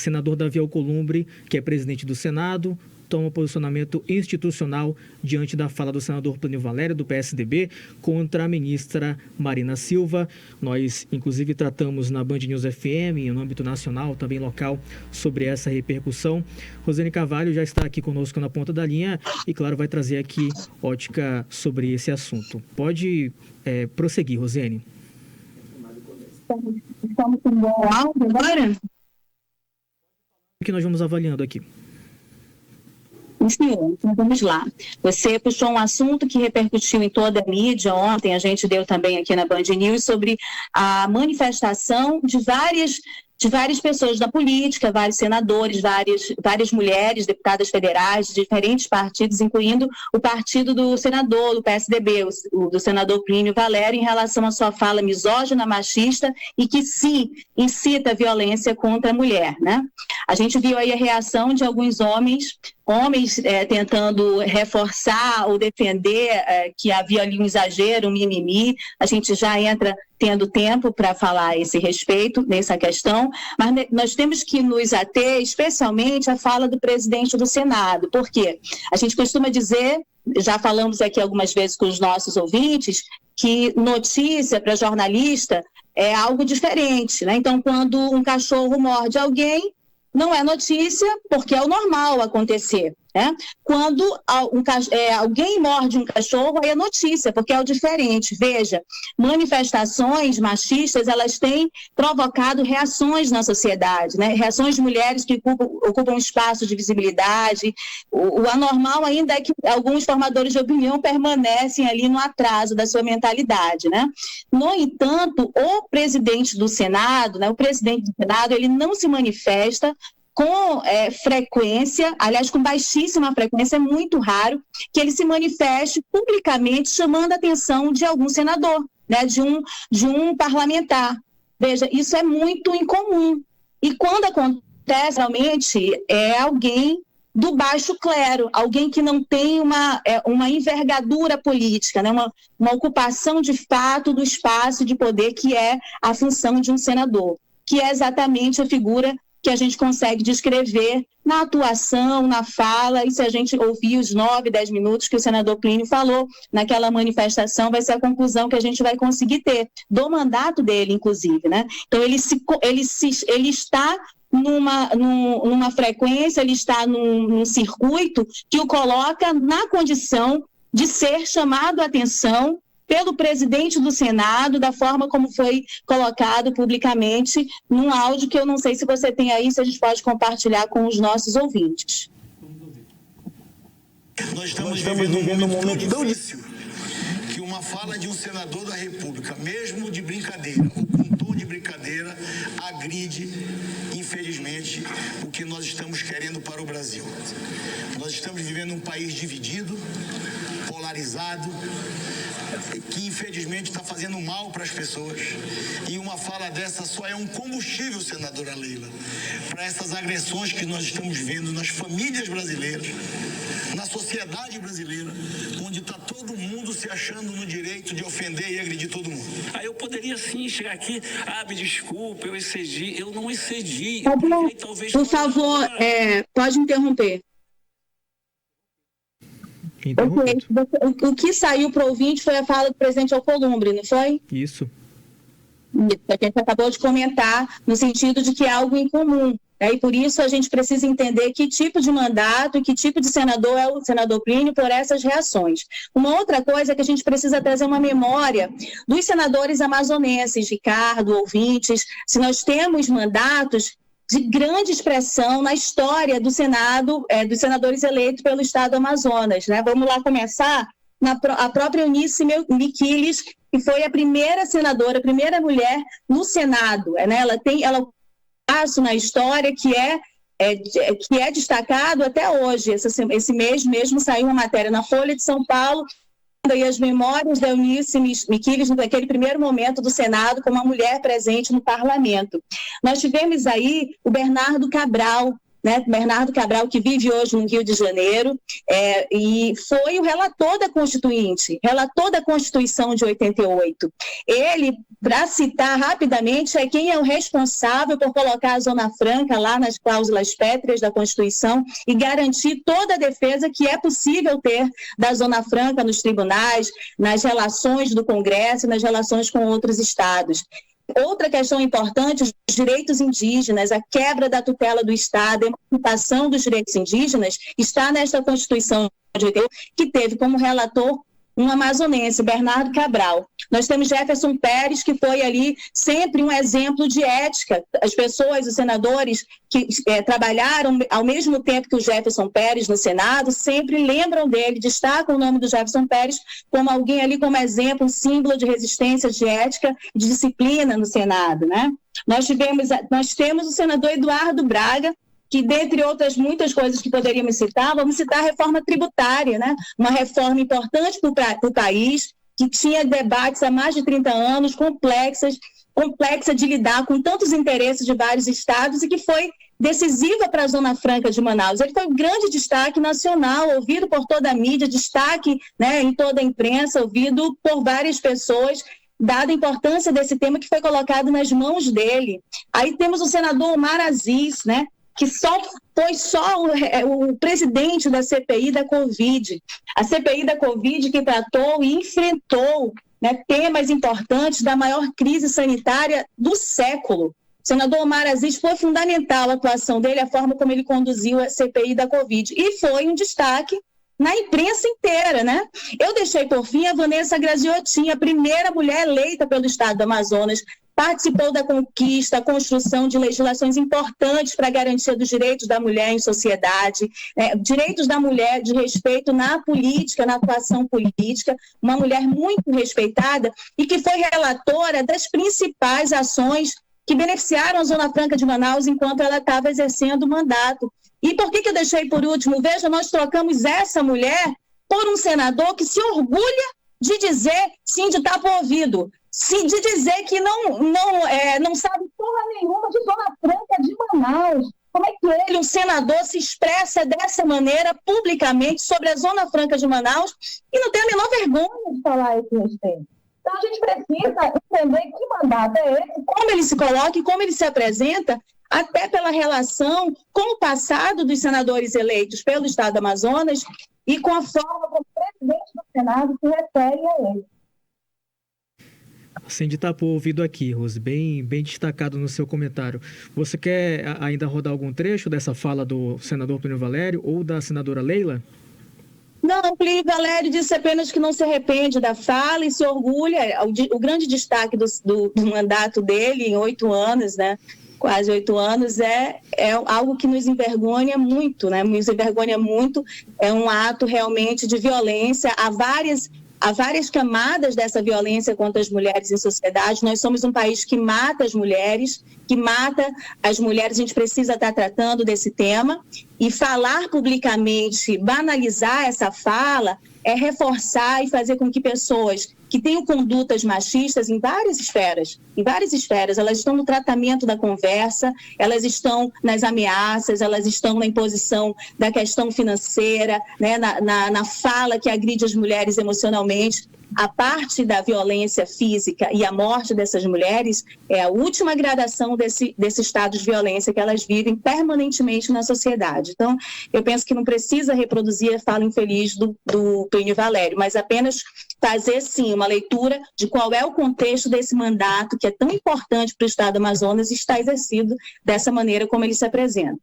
senador Davi Alcolumbre, que é presidente do Senado, toma posicionamento institucional diante da fala do senador Plínio Valério, do PSDB, contra a ministra Marina Silva. Nós, inclusive, tratamos na Band News FM, no âmbito nacional, também local, sobre essa repercussão. Rosane Carvalho já está aqui conosco na ponta da linha e, claro, vai trazer aqui ótica sobre esse assunto. Pode prosseguir, Rosane. Estamos com um bom áudio agora? O que nós vamos avaliando aqui? Então vamos lá. Você puxou um assunto que repercutiu em toda a mídia ontem, a gente deu também aqui na Band News, sobre a manifestação de várias pessoas da política, vários senadores, várias mulheres, deputadas federais de diferentes partidos, incluindo o partido do senador, do PSDB, do senador Plínio Valério, em relação à sua fala misógina, machista e que sim incita a violência contra a mulher, né? A gente viu aí a reação de alguns homens tentando reforçar ou defender que havia ali um exagero, um mimimi. A gente já entra tendo tempo para falar a esse respeito, nessa questão, mas nós temos que nos ater especialmente à fala do presidente do Senado, porque a gente costuma dizer, já falamos aqui algumas vezes com os nossos ouvintes, que notícia para jornalista é algo diferente, né? Então, quando um cachorro morde alguém, não é notícia, porque é o normal acontecer, né? Quando alguém morde um cachorro, aí é notícia, porque é o diferente. Veja, manifestações machistas, elas têm provocado reações na sociedade, né? Reações de mulheres que ocupam espaço de visibilidade. O anormal ainda é que alguns formadores de opinião permanecem ali no atraso da sua mentalidade, né? No entanto, o presidente do Senado, né? O presidente do Senado, ele não se manifesta com frequência, aliás, com baixíssima frequência, é muito raro que ele se manifeste publicamente chamando a atenção de algum senador, né, de um parlamentar. Veja, isso é muito incomum. E quando acontece, realmente, é alguém do baixo clero, alguém que não tem uma envergadura política, né, uma ocupação de fato do espaço de poder que é a função de um senador, que é exatamente a figura que a gente consegue descrever na atuação, na fala, e se a gente ouvir os 9, 10 minutos que o senador Plínio falou naquela manifestação, vai ser a conclusão que a gente vai conseguir ter, do mandato dele, inclusive, né? Então, ele está numa frequência, ele está num circuito que o coloca na condição de ser chamado a atenção pelo presidente do Senado, da forma como foi colocado publicamente num áudio que eu não sei se você tem aí, se a gente pode compartilhar com os nossos ouvintes. Nós estamos vivendo um momento tão difícil que uma fala de um senador da República, mesmo de brincadeira, ou com tom de brincadeira, agride, infelizmente, o que nós estamos querendo para o Brasil. Nós estamos vivendo um país dividido, polarizado, que infelizmente está fazendo mal para as pessoas. E uma fala dessa só é um combustível, senadora Leila, para essas agressões que nós estamos vendo nas famílias brasileiras, na sociedade brasileira, onde está todo mundo se achando no direito de ofender e agredir todo mundo. Aí eu poderia sim chegar aqui, me desculpa, eu excedi. Eu não excedi. Por favor, pode interromper. O que saiu para o ouvinte foi a fala do presidente Alcolumbre, não foi? Isso. A gente acabou de comentar no sentido de que é algo incomum. E por isso a gente precisa entender que tipo de mandato e que tipo de senador é o senador Plínio por essas reações. Uma outra coisa é que a gente precisa trazer uma memória dos senadores amazonenses, Ricardo, ouvintes, se nós temos mandatos de grande expressão na história do Senado, dos senadores eleitos pelo Estado do Amazonas, né? Vamos lá começar a própria Eunice Miquiles, que foi a primeira senadora, a primeira mulher no Senado, né? Ela passo na história que é destacado até hoje. Esse mês mesmo saiu uma matéria na Folha de São Paulo e as memórias da Eunice Miquiles naquele primeiro momento do Senado como uma mulher presente no parlamento. Nós tivemos aí o Bernardo Cabral, né? Bernardo Cabral, que vive hoje no Rio de Janeiro, e foi o relator da Constituinte, relator da Constituição de 88. Ele, para citar rapidamente, é quem é o responsável por colocar a Zona Franca lá nas cláusulas pétreas da Constituição e garantir toda a defesa que é possível ter da Zona Franca nos tribunais, nas relações do Congresso, nas relações com outros estados. Outra questão importante, os direitos indígenas, a quebra da tutela do Estado, a emancipação dos direitos indígenas, está nesta Constituição de 88, que teve como relator um amazonense, Bernardo Cabral. Nós temos Jefferson Pérez, que foi ali sempre um exemplo de ética. As pessoas, os senadores que trabalharam ao mesmo tempo que o Jefferson Pérez no Senado, sempre lembram dele, destacam o nome do Jefferson Pérez como alguém ali como exemplo, um símbolo de resistência, de ética, de disciplina no Senado, né? Nós temos o senador Eduardo Braga, que, dentre outras muitas coisas que poderíamos citar, vamos citar a reforma tributária, né? Uma reforma importante para o país, que tinha debates há mais de 30 anos, complexa de lidar com tantos interesses de vários estados e que foi decisiva para a Zona Franca de Manaus. Ele foi um grande destaque nacional, ouvido por toda a mídia, destaque, né, em toda a imprensa, ouvido por várias pessoas, dada a importância desse tema que foi colocado nas mãos dele. Aí temos o senador Omar Aziz, né, que foi só o presidente da CPI da Covid. A CPI da Covid que tratou e enfrentou, né, temas importantes da maior crise sanitária do século. O senador Omar Aziz foi fundamental a atuação dele, a forma como ele conduziu a CPI da Covid. E foi um destaque na imprensa inteira, né? Eu deixei por fim a Vanessa Graziotin, a primeira mulher eleita pelo estado do Amazonas, participou da conquista, construção de legislações importantes para a garantia dos direitos da mulher em sociedade, direitos da mulher de respeito na política, na atuação política, uma mulher muito respeitada e que foi relatora das principais ações que beneficiaram a Zona Franca de Manaus enquanto ela estava exercendo o mandato. E por que eu deixei por último? Veja, nós trocamos essa mulher por um senador que se orgulha de dizer sim, de tapa ao ouvido, sim, de dizer que não sabe porra nenhuma de Zona Franca de Manaus. Como é que ele, um senador, se expressa dessa maneira publicamente sobre a Zona Franca de Manaus e não tem a menor vergonha de falar a esse respeito? Então a gente precisa entender que mandato é esse, como ele se coloca e como ele se apresenta, até pela relação com o passado dos senadores eleitos pelo Estado do Amazonas e com a forma como o presidente do Senado se refere a ele. Sem de tapar o ouvido aqui, Rose, bem destacado no seu comentário. Você quer ainda rodar algum trecho dessa fala do senador Plínio Valério ou da senadora Leila? Não, o Plínio Valério disse apenas que não se arrepende da fala e se orgulha. O grande destaque do mandato dele em 8 anos, né? Quase 8 anos, é algo que nos envergonha muito, né? Nos envergonha muito, é um ato realmente de violência. Há várias camadas dessa violência contra as mulheres em sociedade. Nós somos um país que mata as mulheres, a gente precisa estar tratando desse tema. E falar publicamente, banalizar essa fala, é reforçar e fazer com que pessoas que tenham condutas machistas em várias esferas, elas estão no tratamento da conversa, elas estão nas ameaças, elas estão na imposição da questão financeira, né, na fala que agride as mulheres emocionalmente. A parte da violência física e a morte dessas mulheres é a última gradação desse estado de violência que elas vivem permanentemente na sociedade. Então, eu penso que não precisa reproduzir a fala infeliz do Plínio Valério, mas apenas fazer, sim, uma leitura de qual é o contexto desse mandato que é tão importante para o Estado do Amazonas e está exercido dessa maneira como ele se apresenta.